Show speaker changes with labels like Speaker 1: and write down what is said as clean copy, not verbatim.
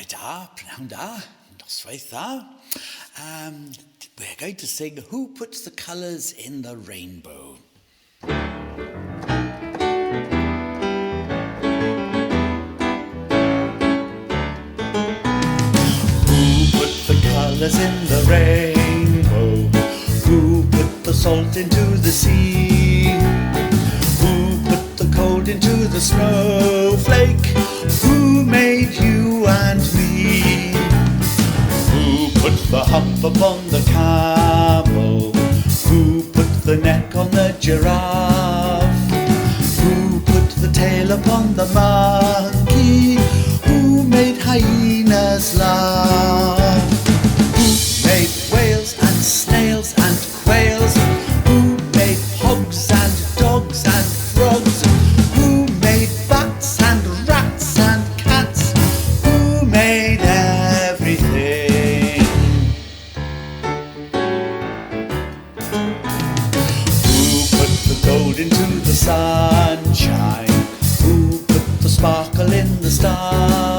Speaker 1: da, pnawn da, noswaith da. We're going to sing Who Puts the Colours in the Rainbow? Who put the colours in the rainbow? Who put the salt into the sea? Who put the cold into the snowflake? Who made you and me? Who put the hump upon the camel? Who put the neck on the giraffe? Who put the tail upon the monkey? Who made hyenas laugh? Who made whales and snails and quails? Who made hogs and dogs and frogs? Who made bats and rats and cats? Who made everything? Who put the gold into the sunshine? Who put the sparkle in the stars?